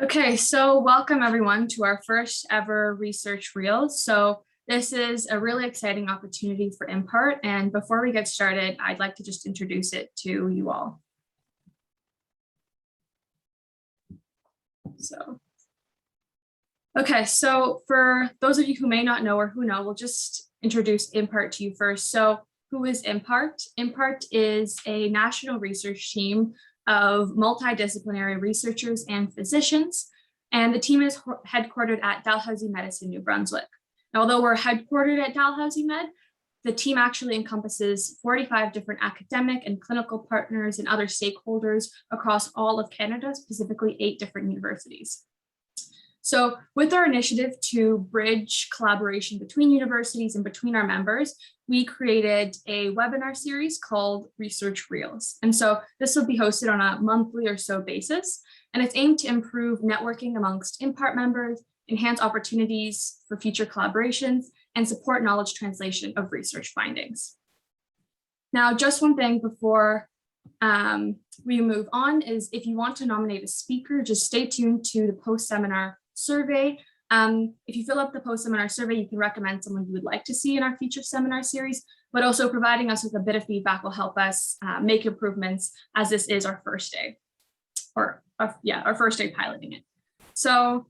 Okay, so welcome everyone to our first ever research reels. So this is a really exciting opportunity for IMPART. And before we get started, I'd like to just introduce it to you all. Okay, so for those of you who may not know or who know, we'll just introduce IMPART to you first. So who is IMPART? IMPART is a national research team of multidisciplinary researchers and physicians, and the team is headquartered at Dalhousie Medicine, New Brunswick. Now, although we're headquartered at Dalhousie Med, the team actually encompasses 45 different academic and clinical partners and other stakeholders across all of Canada, specifically 8 different universities. So with our initiative to bridge collaboration between universities and between our members, we created a webinar series called Research Reels. And so this will be hosted on a monthly or so basis, and it's aimed to improve networking amongst IMPART members, enhance opportunities for future collaborations, and support knowledge translation of research findings. Now, just one thing before we move on is if you want to nominate a speaker, just stay tuned to the post-seminar survey. If you fill up the post-seminar survey, you can recommend someone you would like to see in our feature seminar series, but also providing us with a bit of feedback will help us make improvements, as this is our first day, or our first day piloting it. So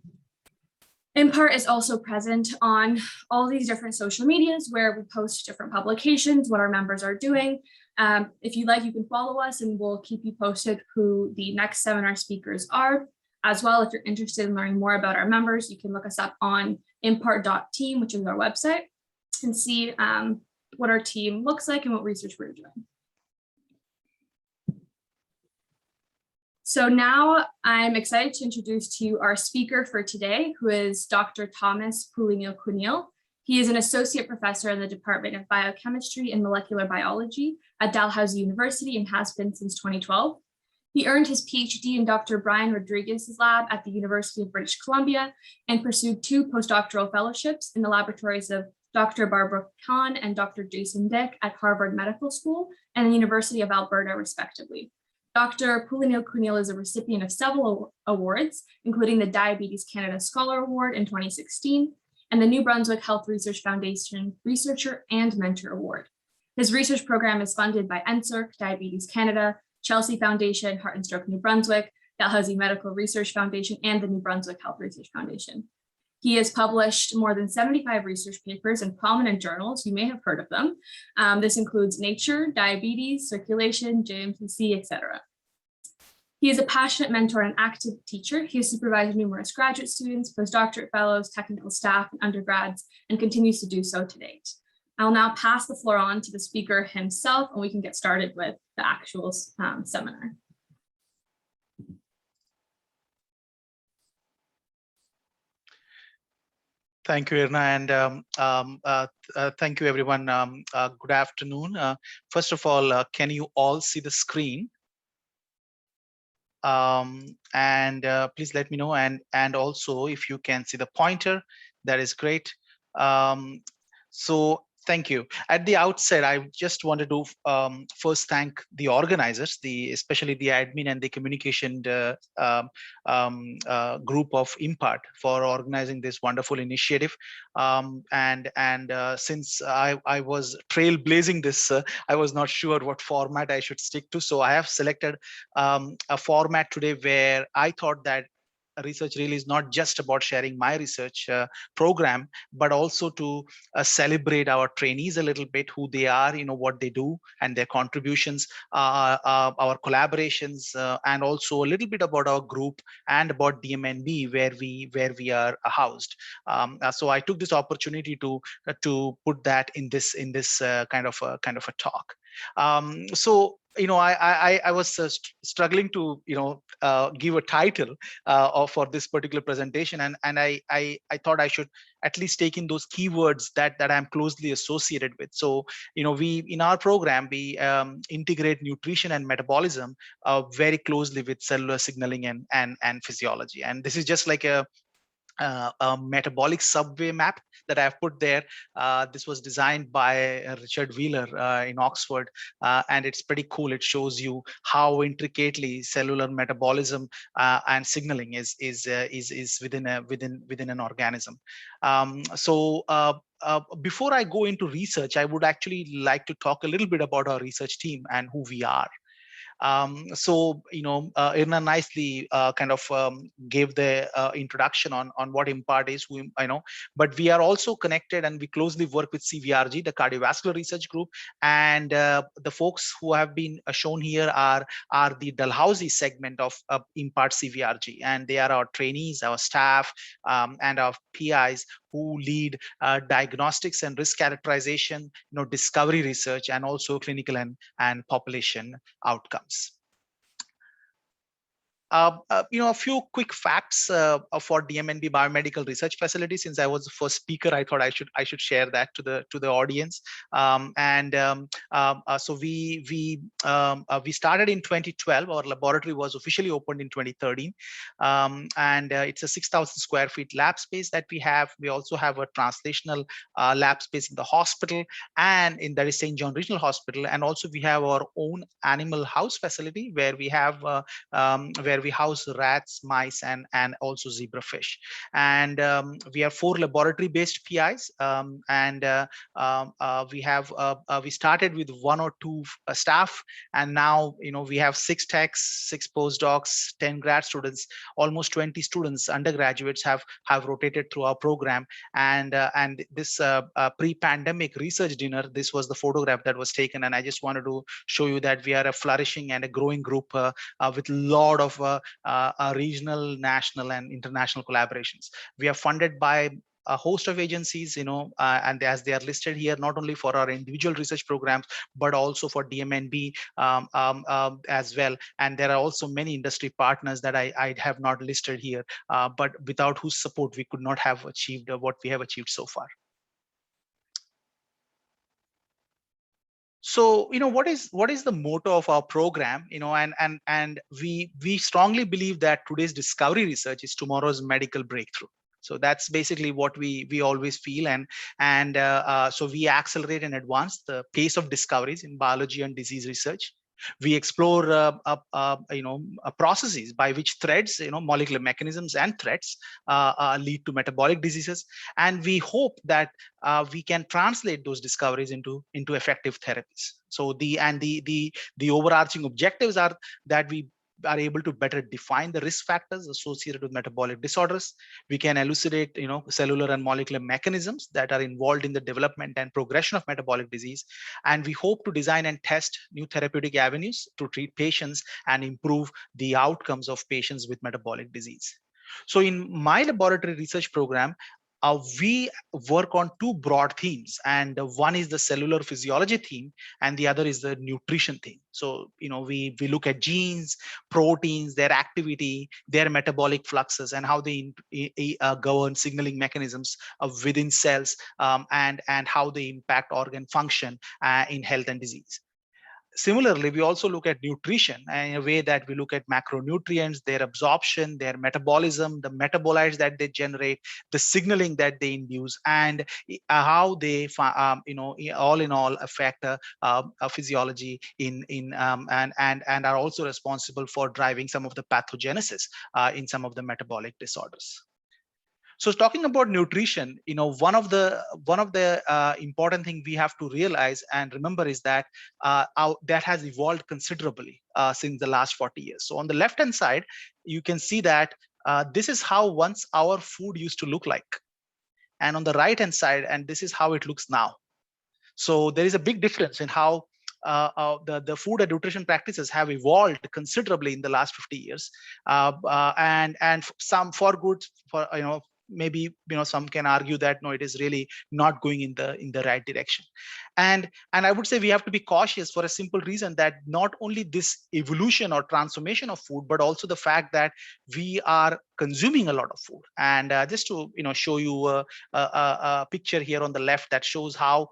IMPART is also present on all these different social medias where we post different publications, what our members are doing. If you like, you can follow us and we'll keep you posted who the next seminar speakers are. As well, if you're interested in learning more about our members, you can look us up on impart.team, which is our website, and see what our team looks like and what research we're doing. So now I'm excited to introduce to you our speaker for today, who is Dr. Thomas Pouligny-Cunnill. He is an associate professor in the Department of Biochemistry and Molecular Biology at Dalhousie University and has been since 2012. He earned his PhD in Dr. Brian Rodriguez's lab at the University of British Columbia and pursued 2 postdoctoral fellowships in the laboratories of Dr. Barbara Kahn and Dr. Jason Dick at Harvard Medical School and the University of Alberta, respectively. Dr. Pouligny-Cunnill is a recipient of several awards, including the Diabetes Canada Scholar Award in 2016 and the New Brunswick Health Research Foundation Researcher and Mentor Award. His research program is funded by NSERC, Diabetes Canada, Chelsea Foundation, Heart and Stroke New Brunswick, Dalhousie Medical Research Foundation, and the New Brunswick Health Research Foundation. He has published more than 75 research papers in prominent journals. You may have heard of them. This includes Nature, Diabetes, Circulation, JMTC, etc. He is a passionate mentor and active teacher. He has supervised numerous graduate students, postdoctorate fellows, technical staff, and undergrads, and continues to do so to date. I'll now pass the floor on to the speaker himself, and we can get started with the actual seminar. Thank you, Irna, and thank you, everyone. Good afternoon. First of all, can you all see the screen? Please let me know, and also if you can see the pointer, that is great. So thank you. At the outset, I just wanted to first thank the organizers, especially the admin and the communication group of IMPART for organizing this wonderful initiative. Since I was trailblazing this, I was not sure what format I should stick to. So I have selected a format today where I thought that research really is not just about sharing my research program, but also to celebrate our trainees a little bit, who they are, what they do and their contributions, our collaborations, and also a little bit about our group and about DMNB, where we are housed. So I took this opportunity to put that in this kind of a talk. So I was struggling to give a title for this particular presentation, and I thought I should at least take in those keywords that I'm closely associated with. So we in our program we integrate nutrition and metabolism very closely with cellular signaling and physiology, and this is just like a a metabolic subway map that I've put there. This was designed by Richard Wheeler in Oxford, and it's pretty cool. It shows you how intricately cellular metabolism and signaling is within an organism. Before I go into research, I would actually like to talk a little bit about our research team and who we are. Irna nicely kind of gave the introduction on what IMPART is, who I know, but we are also connected and we closely work with CVRG, the Cardiovascular Research Group, and the folks who have been shown here are the Dalhousie segment of IMPART CVRG, and they are our trainees, our staff, and our PIs who lead diagnostics and risk characterization, discovery research, and also clinical and population outcomes. A few quick facts for DMNB Biomedical Research Facility. Since I was the first speaker, I thought I should share that to the audience. So we started in 2012. Our laboratory was officially opened in 2013, and it's a 6,000 square feet lab space that we have. We also have a translational lab space in the hospital, and that is St. John Regional Hospital. And also we have our own animal house facility where we have where we house rats, mice, and also zebrafish. And we have 4 laboratory-based PIs, we started with 1 or 2 staff, and now we have 6 techs, 6 postdocs, 10 grad students, almost 20 students, undergraduates have rotated through our program. And this pre-pandemic research dinner, this was the photograph that was taken, and I just wanted to show you that we are a flourishing and a growing group with a lot of regional, national, and international collaborations. We are funded by a host of agencies, and as they are listed here, not only for our individual research programs, but also for DMNB as well. And there are also many industry partners that I have not listed here, but without whose support we could not have achieved what we have achieved so far. So, what is the motto of our program? And we strongly believe that today's discovery research is tomorrow's medical breakthrough. So that's basically what we always feel, and so we accelerate and advance the pace of discoveries in biology and disease research. We explore processes by which threads, molecular mechanisms and threads lead to metabolic diseases, and we hope that we can translate those discoveries into effective therapies. So the overarching objectives are that we are able to better define the risk factors associated with metabolic disorders. We can elucidate, cellular and molecular mechanisms that are involved in the development and progression of metabolic disease. And we hope to design and test new therapeutic avenues to treat patients and improve the outcomes of patients with metabolic disease. So in my laboratory research program, we work on 2 broad themes, and one is the cellular physiology theme, and the other is the nutrition theme. So, we look at genes, proteins, their activity, their metabolic fluxes, and how they govern signaling mechanisms within cells, and how they impact organ function in health and disease. Similarly, we also look at nutrition in a way that we look at macronutrients, their absorption, their metabolism, the metabolites that they generate, the signaling that they induce, and how they, all in all, affect physiology and are also responsible for driving some of the pathogenesis in some of the metabolic disorders. So talking about nutrition, one of the important thing we have to realize and remember is that that has evolved considerably since the last 40 years. So on the left hand side, you can see that this is how once our food used to look like, and on the right hand side, and this is how it looks now. So there is a big difference in how the food and nutrition practices have evolved considerably in the last 50 years, and some for good, for maybe some can argue that no, it is really not going in the right direction. And I would say we have to be cautious for a simple reason that not only this evolution or transformation of food, but also the fact that we are consuming a lot of food. And just to show you a picture here on the left that shows how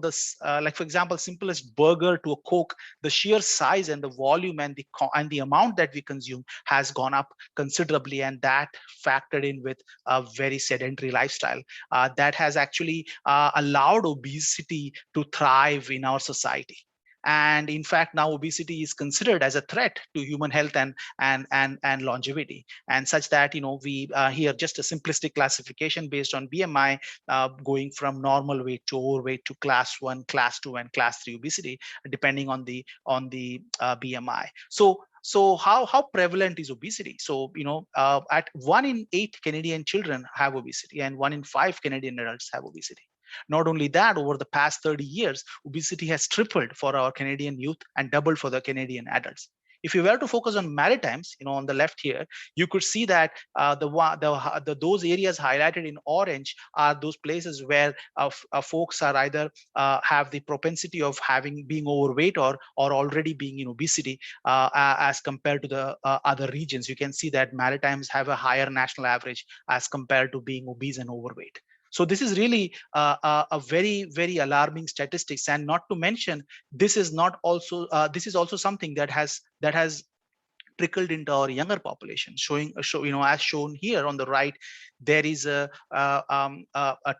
this like for example, simplest burger to a Coke, the sheer size and the volume and the amount that we consume has gone up considerably, and that factored in with a very sedentary lifestyle that has actually allowed obesity to thrive in our society. And in fact, now obesity is considered as a threat to human health and longevity, and such that we here just a simplistic classification based on BMI, going from normal weight to overweight to class 1, class 2, and class 3 obesity, depending on the BMI. So how prevalent is obesity? So at 1 in 8 Canadian children have obesity, and 1 in 5 Canadian adults have obesity. Not only that, over the past 30 years, obesity has tripled for our Canadian youth and doubled for the Canadian adults. If you were to focus on Maritimes, on the left here, you could see that those areas highlighted in orange are those places where folks are either have the propensity of being overweight or already being in obesity as compared to the other regions. You can see that Maritimes have a higher national average as compared to being obese and overweight. So this is really a very, very alarming statistics, and not to mention, this is also something that has trickled into our younger population, as shown here on the right. There is a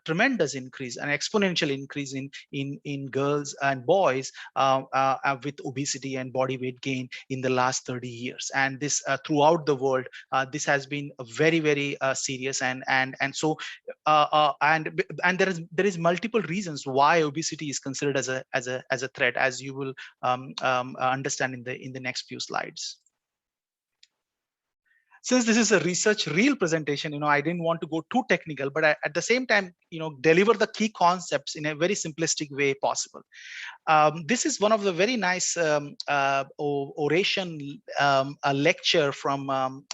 tremendous increase, an exponential increase in girls and boys with obesity and body weight gain in the last 30 years, and this throughout the world. This has been very, very serious, and so there is multiple reasons why obesity is considered as a threat, as you will understand in the next few slides. Since this is a research reel presentation, I didn't want to go too technical, but at the same time, deliver the key concepts in a very simplistic way possible. This is one of the very nice oration lecture from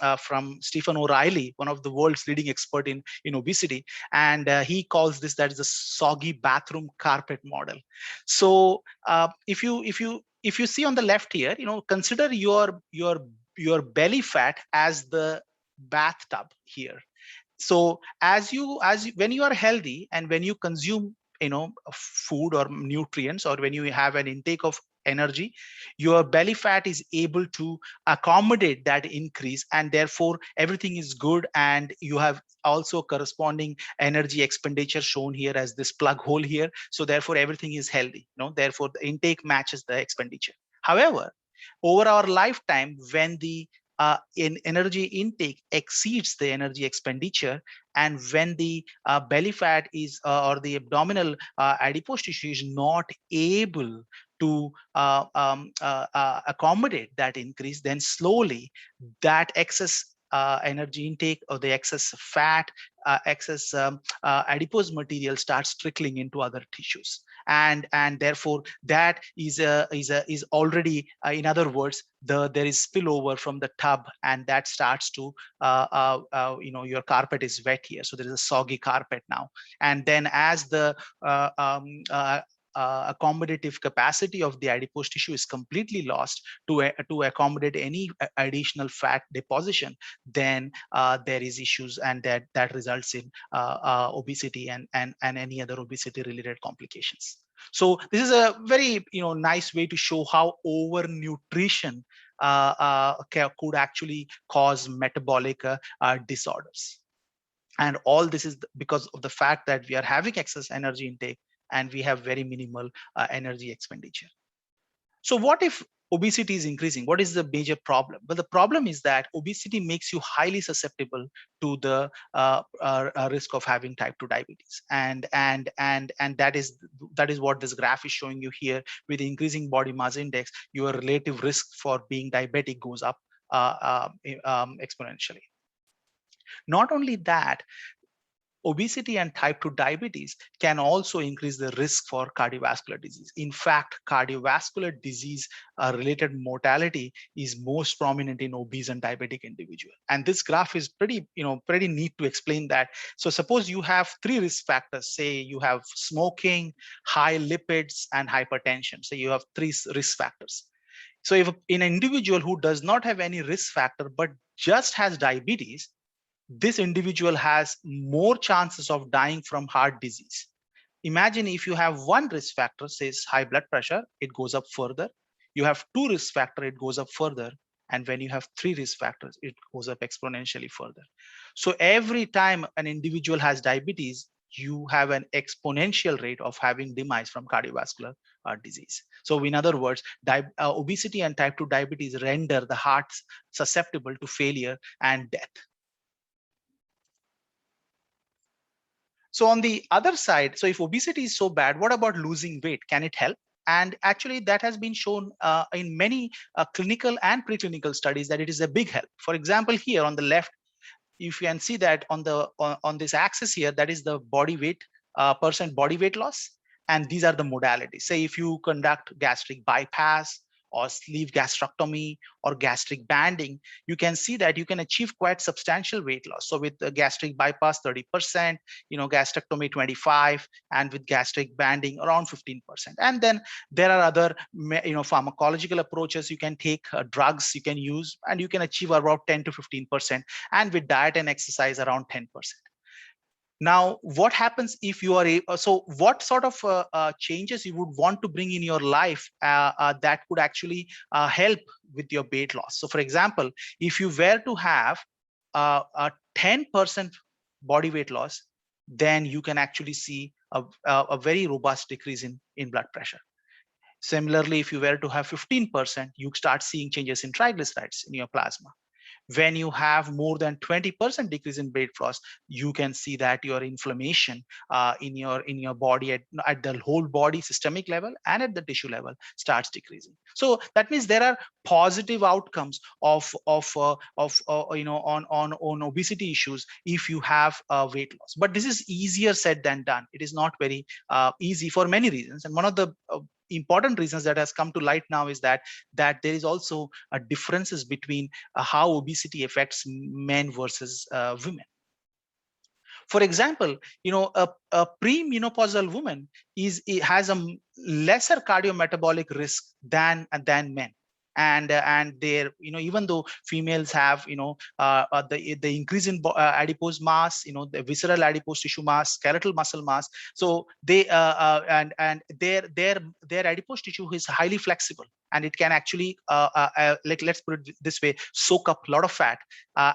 Stephen O'Reilly, one of the world's leading expert in obesity, and he calls this that is a soggy bathroom carpet model. So if you see on the left here, consider your belly fat as the bathtub here. So when you are healthy and when you consume food or nutrients, or when you have an intake of energy, your belly fat is able to accommodate that increase, and therefore everything is good, and you have also corresponding energy expenditure shown here as this plug hole here. So therefore everything is healthy, therefore the intake matches the expenditure. However, over our lifetime, when the energy intake exceeds the energy expenditure, and when the belly fat is or the abdominal adipose tissue is not able to accommodate that increase, then slowly that excess energy intake or the excess fat, excess adipose material starts trickling into other tissues, and therefore that is already in other words, there is spillover from the tub, and that starts to your carpet is wet here, so there is a soggy carpet now. And then as the accommodative capacity of the adipose tissue is completely lost to accommodate any additional fat deposition, then there is issues, and that results in obesity and any other obesity related complications. So this is a very nice way to show how overnutrition could actually cause metabolic disorders. And all this is because of the fact that we are having excess energy intake and we have very minimal energy expenditure. So what if obesity is increasing? What is the major problem? Well, the problem is that obesity makes you highly susceptible to the risk of having type 2 diabetes, and that is what this graph is showing you here. With increasing body mass index, your relative risk for being diabetic goes up exponentially. Not only that, obesity and type 2 diabetes can also increase the risk for cardiovascular disease. In fact, cardiovascular disease related mortality is most prominent in obese and diabetic individual. And this graph is pretty neat to explain that. So suppose you have 3 risk factors, say you have smoking, high lipids, and hypertension. So you have 3 risk factors. So if in an individual who does not have any risk factor, but just has diabetes, this individual has more chances of dying from heart disease. Imagine if you have 1 risk factor, says high blood pressure, it goes up further. You have 2 risk factor, it goes up further. And when you have 3 risk factors, it goes up exponentially further. So every time an individual has diabetes, you have an exponential rate of having demise from cardiovascular disease. So in other words, obesity and type 2 diabetes render the heart susceptible to failure and death. So on the other side, so if obesity is so bad, what about losing weight? Can it help? And actually that has been shown in many clinical and preclinical studies that it is a big help. For example, here on the left, if you can see that on this axis here, that is the body weight, percent body weight loss. And these are the modalities. Say if you conduct gastric bypass or sleeve gastrectomy or gastric banding, you can see that you can achieve quite substantial weight loss. So with the gastric bypass, 30%, gastrectomy 25, and with gastric banding around 15%. And then there are other, pharmacological approaches you can take, drugs you can use, and you can achieve about 10 to 15%, and with diet and exercise around 10%. Now, what happens if you are so what sort of changes you would want to bring in your life that could actually help with your weight loss? So for example, if you were to have a 10% body weight loss, then you can actually see a very robust decrease in blood pressure. Similarly, if you were to have 15%, you start seeing changes in triglycerides in your plasma. When you have more than 20% decrease in weight loss, you can see that your inflammation in your body at the whole body systemic level and at the tissue level starts decreasing. So that means there are positive outcomes of on obesity issues if you have weight loss. But this is easier said than done. It is not very easy for many reasons, and one of the important reasons that has come to light now is that there is also a differences between how obesity affects men versus women. For example, a premenopausal woman has a lesser cardiometabolic risk than men. And there, even though females have, the increase in adipose mass, the visceral adipose tissue mass, skeletal muscle mass, so they and their adipose tissue is highly flexible, and it can actually let's put it this way, soak up a lot of fat,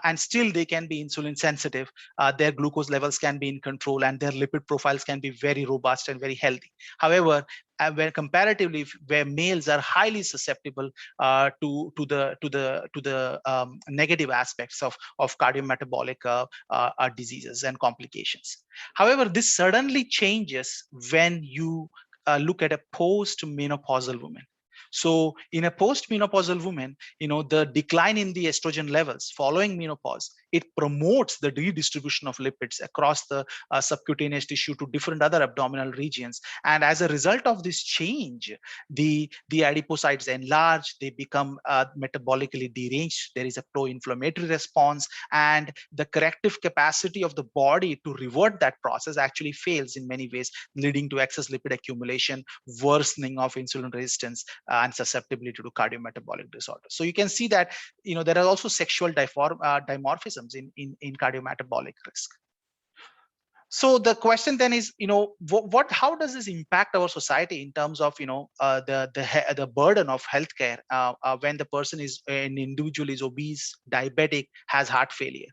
and still they can be insulin sensitive. Their glucose levels can be in control, and their lipid profiles can be very robust and very healthy. However, where comparatively, where males are highly susceptible to the negative aspects of cardiometabolic diseases and complications. However, this suddenly changes when you look at a post-menopausal woman. So in a post-menopausal woman, the decline in the estrogen levels following menopause, it promotes the redistribution of lipids across the subcutaneous tissue to different other abdominal regions. And as a result of this change, the adipocytes enlarge, they become metabolically deranged. There is a pro-inflammatory response, and the corrective capacity of the body to revert that process actually fails in many ways, leading to excess lipid accumulation, worsening of insulin resistance, and susceptibility to cardiometabolic disorders. So you can see that there are also sexual dimorphisms in cardiometabolic risk. So the question then is, how does this impact our society in terms of the burden of healthcare when the person is an individual is obese, diabetic, has heart failure?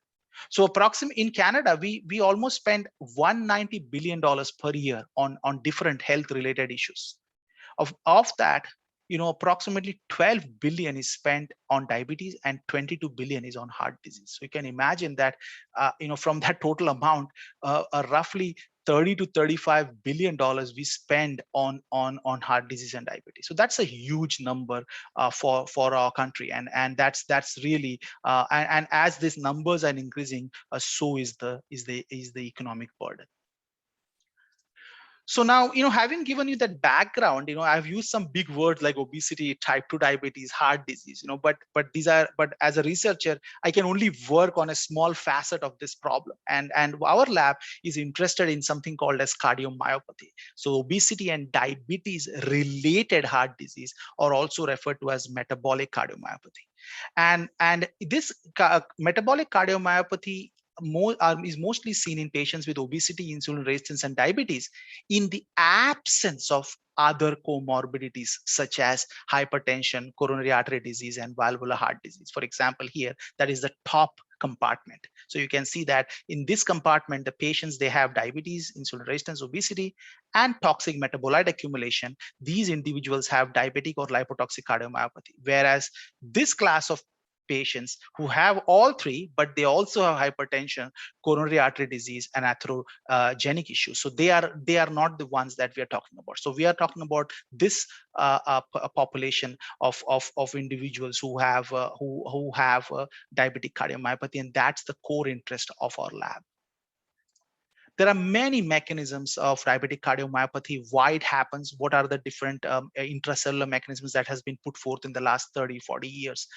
So approximately in Canada, we almost spend $190 billion per year on different health related issues. Of that, approximately 12 billion is spent on diabetes and 22 billion is on heart disease. So you can imagine that, from that total amount, roughly $30 to $35 billion we spend on heart disease and diabetes. So that's a huge number for our country, and that's really and as these numbers are increasing, so is the economic burden. So now, having given you that background, I've used some big words like obesity, type 2 diabetes, heart disease, but as a researcher, I can only work on a small facet of this problem. And our lab is interested in something called as cardiomyopathy. So obesity and diabetes related heart disease are also referred to as metabolic cardiomyopathy. And this metabolic cardiomyopathy is mostly seen in patients with obesity, insulin resistance, and diabetes in the absence of other comorbidities such as hypertension, coronary artery disease, and valvular heart disease. For example, here, that is the top compartment. So you can see that in this compartment, the patients, they have diabetes, insulin resistance, obesity, and toxic metabolite accumulation. These individuals have diabetic or lipotoxic cardiomyopathy, whereas this class of patients who have all three, but they also have hypertension, coronary artery disease, and atherogenic issues. So they are not the ones that we are talking about. So we are talking about this population of individuals who have diabetic cardiomyopathy, and that's the core interest of our lab. There are many mechanisms of diabetic cardiomyopathy, why it happens, what are the different intracellular mechanisms that has been put forth in the last 30, 40 years,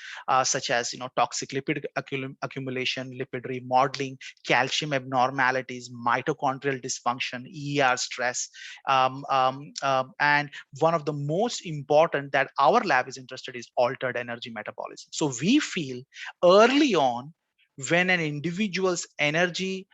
such as toxic lipid accumulation, lipid remodeling, calcium abnormalities, mitochondrial dysfunction, ER stress, and one of the most important that our lab is interested is altered energy metabolism. So we feel early on, when an individual's energy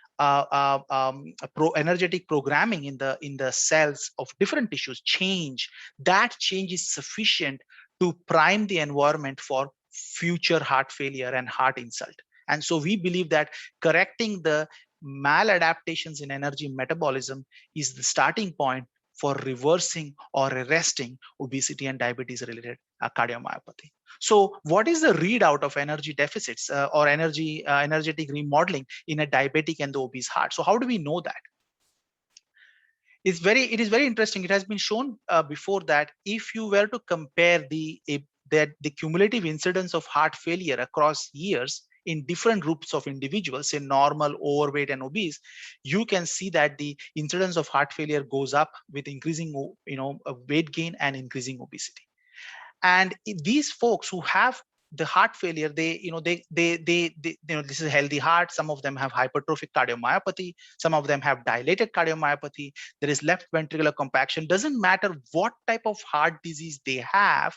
energetic programming in the cells of different tissues change, that change is sufficient to prime the environment for future heart failure and heart insult. And so we believe that correcting the maladaptations in energy metabolism is the starting point for reversing or arresting obesity and diabetes related cardiomyopathy. So what is the readout of energy deficits or energetic remodeling in a diabetic and the obese heart? So how do we know that? It is very interesting. It has been shown before that if you were to compare the cumulative incidence of heart failure across years in different groups of individuals, say normal, overweight, and obese, you can see that the incidence of heart failure goes up with increasing weight gain and increasing obesity. And these folks who have the heart failure, this is a healthy heart. Some of them have hypertrophic cardiomyopathy. Some of them have dilated cardiomyopathy. There is left ventricular compaction. Doesn't matter what type of heart disease they have,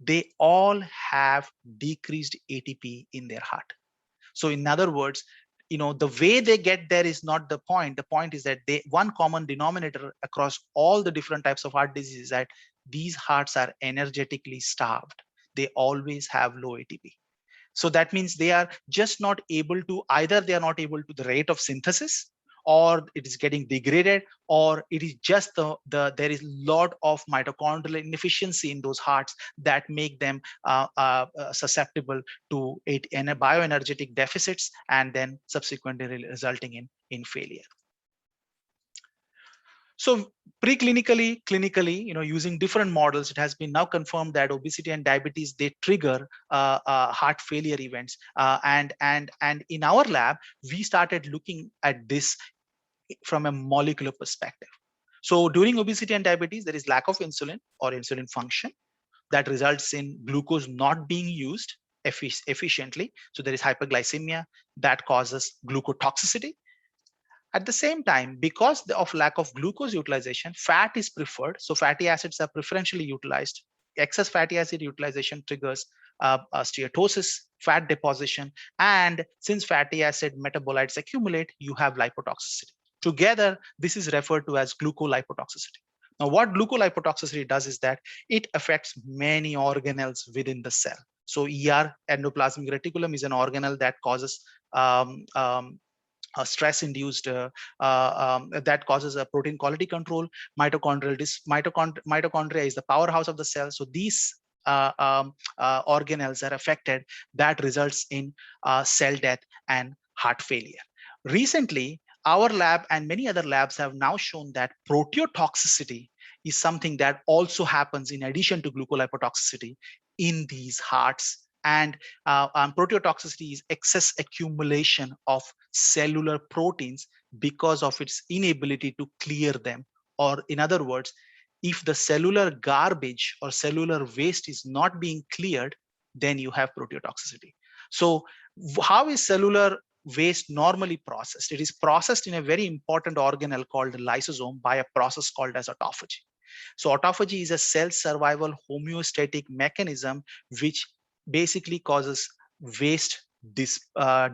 they all have decreased ATP in their heart. So in other words, the way they get there is not the point. The point is that one common denominator across all the different types of heart disease is that these hearts are energetically starved. They always have low ATP. So that means they are just not able to, either they are not able to the rate of synthesis, or it is getting degraded, or it is just there is a lot of mitochondrial inefficiency in those hearts that make them susceptible to bioenergetic deficits, and then subsequently resulting in failure. So preclinically, clinically, using different models, it has been now confirmed that obesity and diabetes, they trigger heart failure events. And in our lab, we started looking at this from a molecular perspective. So during obesity and diabetes, there is lack of insulin or insulin function that results in glucose not being used efficiently. So there is hyperglycemia that causes glucotoxicity. At the same time, because of lack of glucose utilization, fat is preferred. So fatty acids are preferentially utilized. Excess fatty acid utilization triggers steatosis, fat deposition. And since fatty acid metabolites accumulate, you have lipotoxicity. Together, this is referred to as glucolipotoxicity. Now, what glucolipotoxicity does is that it affects many organelles within the cell. So endoplasmic reticulum is an organelle that causes stress-induced that causes a protein quality control. Mitochondria is the powerhouse of the cell. So these organelles are affected. That results in cell death and heart failure. Recently, our lab and many other labs have now shown that proteotoxicity is something that also happens in addition to glucolipotoxicity in these hearts. And proteotoxicity is excess accumulation of cellular proteins because of its inability to clear them. Or in other words, if the cellular garbage or cellular waste is not being cleared, then you have proteotoxicity. So how is cellular waste normally processed? It is processed in a very important organelle called lysosome by a process called as autophagy. So autophagy is a cell survival homeostatic mechanism which basically causes waste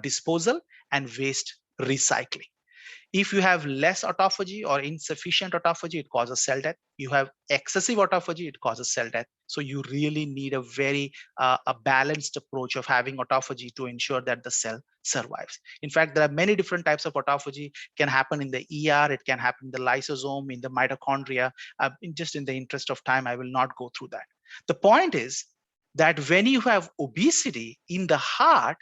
disposal and waste recycling. If you have less autophagy or insufficient autophagy, it causes cell death. You have excessive autophagy, it causes cell death. So you really need a very a balanced approach of having autophagy to ensure that the cell survives. In fact, there are many different types of autophagy. It can happen in the ER, it can happen in the lysosome, in the mitochondria. Just in the interest of time, I will not go through that. The point is that when you have obesity in the heart,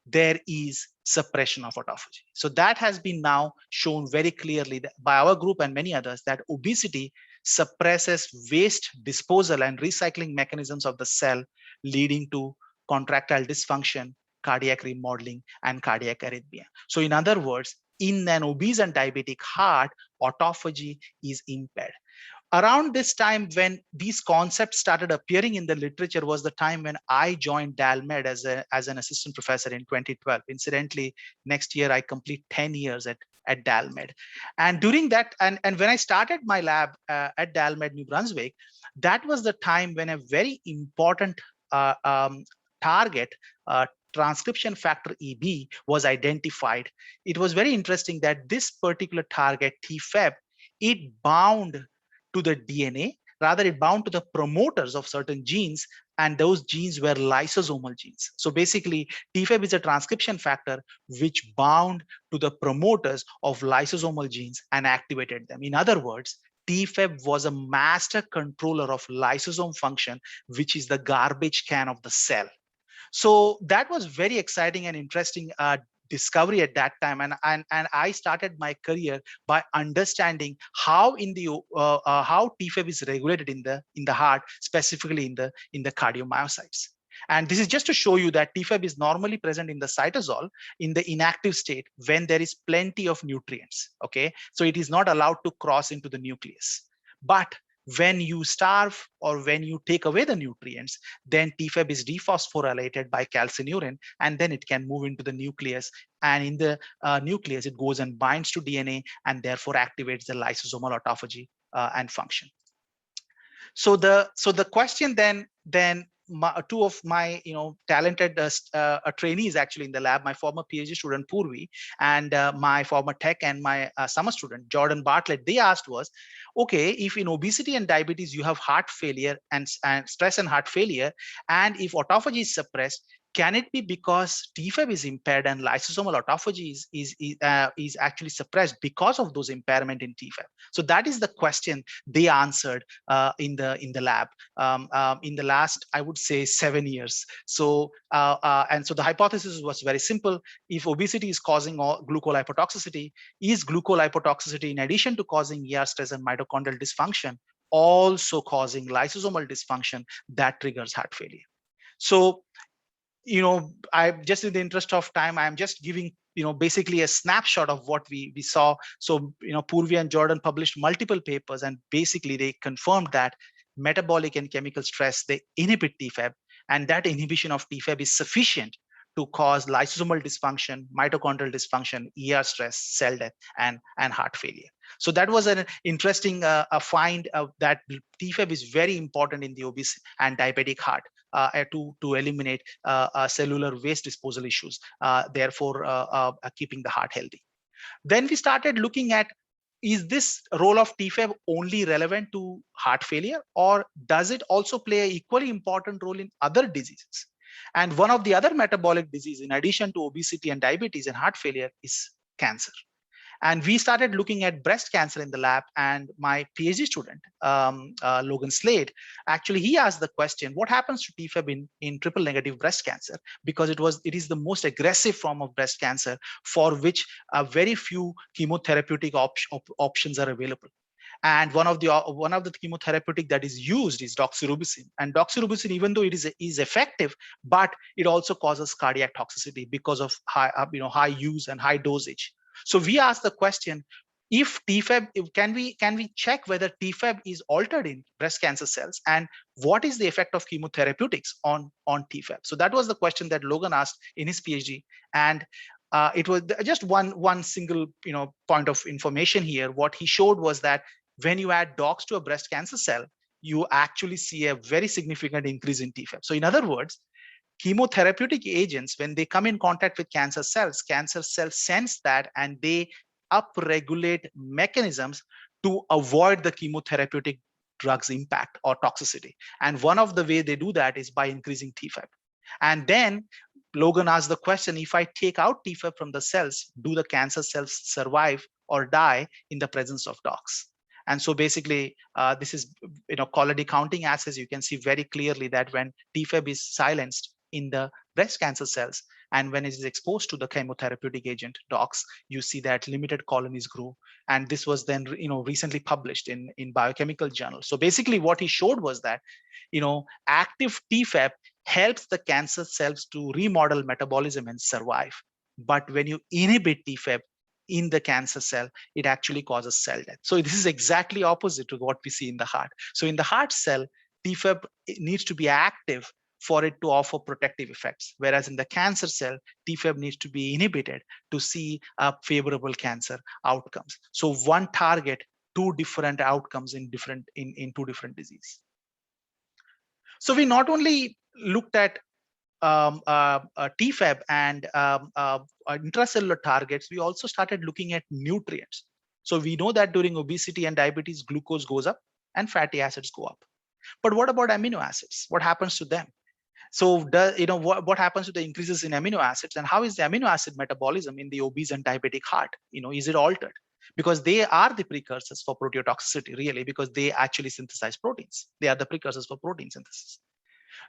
there is suppression of autophagy. So that has been now shown very clearly by our group and many others that obesity suppresses waste disposal and recycling mechanisms of the cell, leading to contractile dysfunction, cardiac remodeling, and cardiac arrhythmia. So in other words, in an obese and diabetic heart, autophagy is impaired. Around this time when these concepts started appearing in the literature was the time when I joined DALMED as an assistant professor in 2012. Incidentally, next year I complete 10 years at DALMED. And during that, and when I started my lab at DALMED New Brunswick, that was the time when a very important target, transcription factor EB, was identified. It was very interesting that this particular target, TFEB, it bound to the DNA, rather it bound to the promoters of certain genes, and those genes were lysosomal genes. So basically, TFEB is a transcription factor which bound to the promoters of lysosomal genes and activated them. In other words, TFEB was a master controller of lysosome function, which is the garbage can of the cell. So that was very exciting and interesting discovery at that time, and I started my career by understanding how in the how TFEB is regulated in the heart, specifically in the cardiomyocytes. And this is just to show you that TFEB is normally present in the cytosol in the inactive state when there is plenty of nutrients. Okay, so it is not allowed to cross into the nucleus, but when you starve or when you take away the nutrients, then TFEB is dephosphorylated by calcineurin, and then it can move into the nucleus. And in the nucleus, it goes and binds to DNA and therefore activates the lysosomal autophagy and function. So the question then two of my talented trainees actually in the lab, my former PhD student Purvi and my former tech and my summer student Jordan Bartlett, they asked was, okay, if in obesity and diabetes you have heart failure and stress and heart failure, and if autophagy is suppressed, can it be because TFEB is impaired and lysosomal autophagy is actually suppressed because of those impairment in TFEB? So that is the question they answered in the lab in the last, I would say, 7 years. So and so the hypothesis was very simple. If obesity is causing glucolipotoxicity, is glucolipotoxicity in addition to causing ER stress and mitochondrial dysfunction also causing lysosomal dysfunction that triggers heart failure? So I just, in the interest of time, I'm just giving basically a snapshot of what we saw. So Purvi and Jordan published multiple papers, and basically they confirmed that metabolic and chemical stress, they inhibit TFEB, and that inhibition of TFEB is sufficient to cause lysosomal dysfunction, mitochondrial dysfunction, ER stress, cell death, and heart failure. So that was an interesting find that TFEB is very important in the obese and diabetic heart to eliminate cellular waste disposal issues, therefore keeping the heart healthy. Then we started looking at, is this role of TFEB only relevant to heart failure, or does it also play an equally important role in other diseases? And one of the other metabolic diseases, in addition to obesity and diabetes and heart failure, is cancer. And we started looking at breast cancer in the lab, and my PhD student, Logan Slade, actually, he asked the question, what happens to TFEB in triple negative breast cancer? Because it is the most aggressive form of breast cancer for which very few chemotherapeutic options are available. And one of the chemotherapeutic that is used is doxorubicin. And doxorubicin, even though it is effective, but it also causes cardiac toxicity because of high use and high dosage. So we asked the question, if TFEB, can we check whether TFEB is altered in breast cancer cells, and what is the effect of chemotherapeutics on TFEB? So that was the question that Logan asked in his PhD, and it was just one single point of information here. What he showed was that when you add dox to a breast cancer cell, you actually see a very significant increase in TFEB. So in other words, chemotherapeutic agents, when they come in contact with cancer cells sense that, and they upregulate mechanisms to avoid the chemotherapeutic drugs impact or toxicity. And one of the way they do that is by increasing TFEB. And then Logan asked the question, if I take out TFEB from the cells, do the cancer cells survive or die in the presence of dox? And so basically, this is quality counting assays. You can see very clearly that when TFEB is silenced in the breast cancer cells, and when it is exposed to the chemotherapeutic agent dox, you see that limited colonies grow. And this was then recently published in biochemical journal. So basically what he showed was that active TFEB helps the cancer cells to remodel metabolism and survive. But when you inhibit TFEB in the cancer cell, it actually causes cell death. So this is exactly opposite to what we see in the heart. So in the heart cell, TFEB needs to be active for it to offer protective effects, whereas in the cancer cell, TFEB needs to be inhibited to see favorable cancer outcomes. So one target, two different outcomes in two different diseases. So we not only looked at TFEB and intracellular targets, we also started looking at nutrients. So we know that during obesity and diabetes, glucose goes up and fatty acids go up. But what about amino acids? What happens to them? So what happens to the increases in amino acids, and how is the amino acid metabolism in the obese and diabetic heart? Is it altered? Because they are the precursors for proteotoxicity, really, because they actually synthesize proteins. They are the precursors for protein synthesis.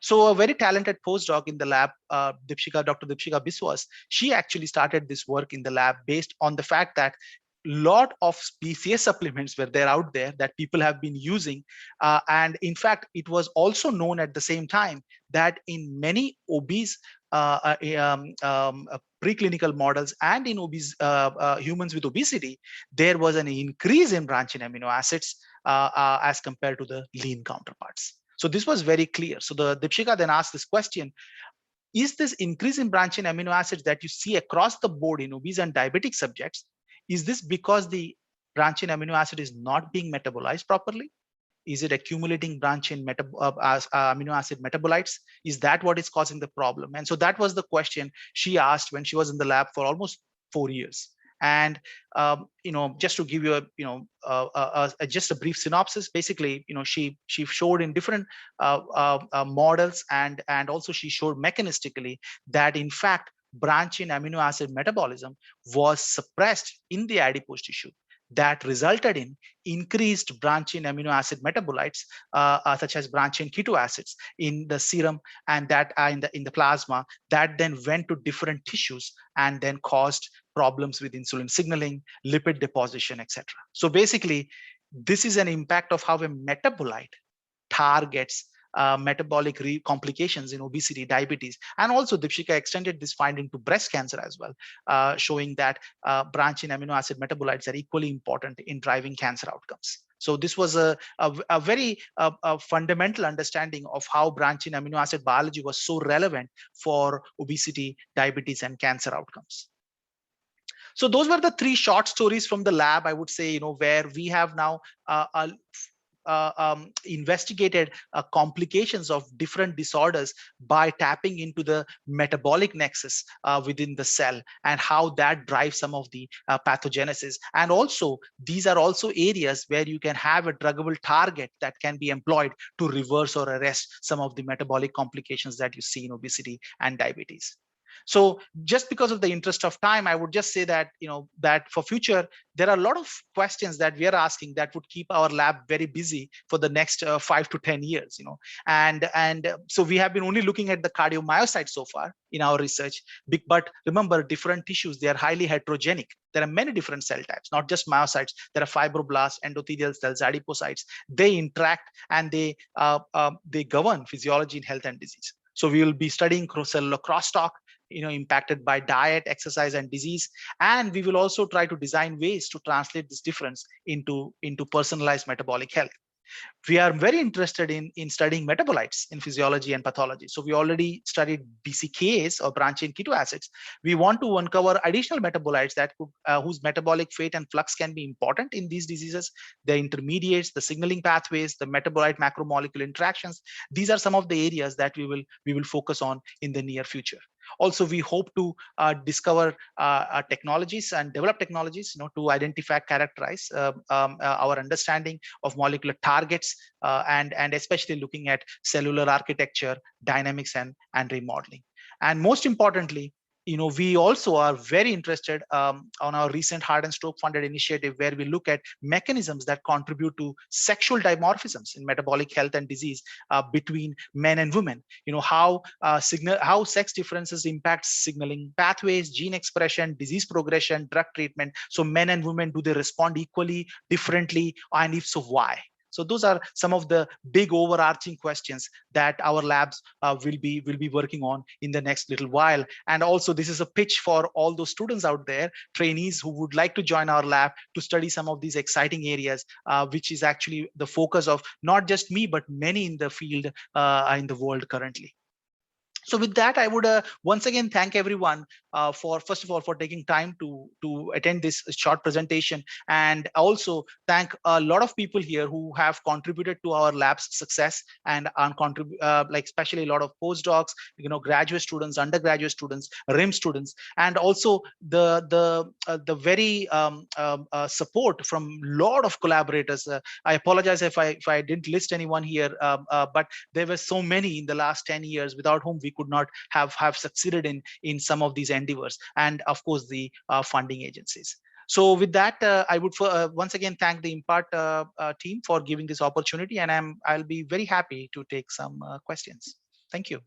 So a very talented postdoc in the lab, Dr. Dipshika Biswas, she actually started this work in the lab based on the fact that lot of BCA supplements were there out there that people have been using. And in fact, it was also known at the same time that in many obese preclinical models and in obese humans with obesity, there was an increase in branching amino acids as compared to the lean counterparts. So this was very clear. So the Dipshika then asked this question, is this increase in branching amino acids that you see across the board in obese and diabetic subjects, is this because the branching amino acid is not being metabolized properly? Is it accumulating branching amino acid metabolites? Is that what is causing the problem? And so that was the question she asked when she was in the lab for almost 4 years. And just to give you just a brief synopsis, basically, she showed in different models, and also she showed mechanistically that in fact branching amino acid metabolism was suppressed in the adipose tissue. That resulted in increased branching amino acid metabolites, such as branching keto acids in the serum and that in the plasma, that then went to different tissues and then caused problems with insulin signaling, lipid deposition, etc. So basically, this is an impact of how a metabolite targets metabolic complications in obesity, diabetes, and also Dipshika extended this finding to breast cancer as well, showing that branching amino acid metabolites are equally important in driving cancer outcomes. So this was a very fundamental understanding of how branching amino acid biology was so relevant for obesity, diabetes, and cancer outcomes. So those were the 3 short stories from the lab, I would say, where we have now investigated complications of different disorders by tapping into the metabolic nexus within the cell and how that drives some of the pathogenesis. And also, these are also areas where you can have a druggable target that can be employed to reverse or arrest some of the metabolic complications that you see in obesity and diabetes. So just because of the interest of time, I would just say that, that for future, there are a lot of questions that we are asking that would keep our lab very busy for the next 5 to 10 years, and so we have been only looking at the cardiomyocytes so far in our research. But remember, different tissues, they are highly heterogenic. There are many different cell types, not just myocytes. There are fibroblasts, endothelial cells, adipocytes. They interact and they govern physiology in health and disease. So we will be studying cellular crosstalk, impacted by diet, exercise, and disease. And we will also try to design ways to translate this difference into personalized metabolic health. We are very interested in studying metabolites in physiology and pathology. So we already studied BCKs, or branch chain keto acids. We want to uncover additional metabolites that could, whose metabolic fate and flux can be important in these diseases, the intermediates, the signaling pathways, the metabolite macromolecule interactions. These are some of the areas that we will focus on in the near future. Also, we hope to discover technologies and develop technologies, to identify, characterize our understanding of molecular targets, and especially looking at cellular architecture, dynamics, and remodeling. And most importantly, we also are very interested on our recent Heart and Stroke funded initiative, where we look at mechanisms that contribute to sexual dimorphisms in metabolic health and disease between men and women. How sex differences impact signaling pathways, gene expression, disease progression, drug treatment. So men and women, do they respond equally, differently, and if so, why? So those are some of the big overarching questions that our labs will be working on in the next little while. And also, this is a pitch for all those students out there, trainees who would like to join our lab to study some of these exciting areas, which is actually the focus of not just me, but many in the field in the world currently. So with that, I would once again thank everyone for, first of all, for taking time to attend this short presentation, and also thank a lot of people here who have contributed to our lab's success, and like especially a lot of postdocs, graduate students, undergraduate students, RIM students, and also the very support from a lot of collaborators. I apologize if I didn't list anyone here, but there were so many in the last 10 years without whom we could not have succeeded in some of these endeavors, and of course the funding agencies. So with that, I would once again thank the IMPART team for giving this opportunity, and I'll be very happy to take some questions. Thank you.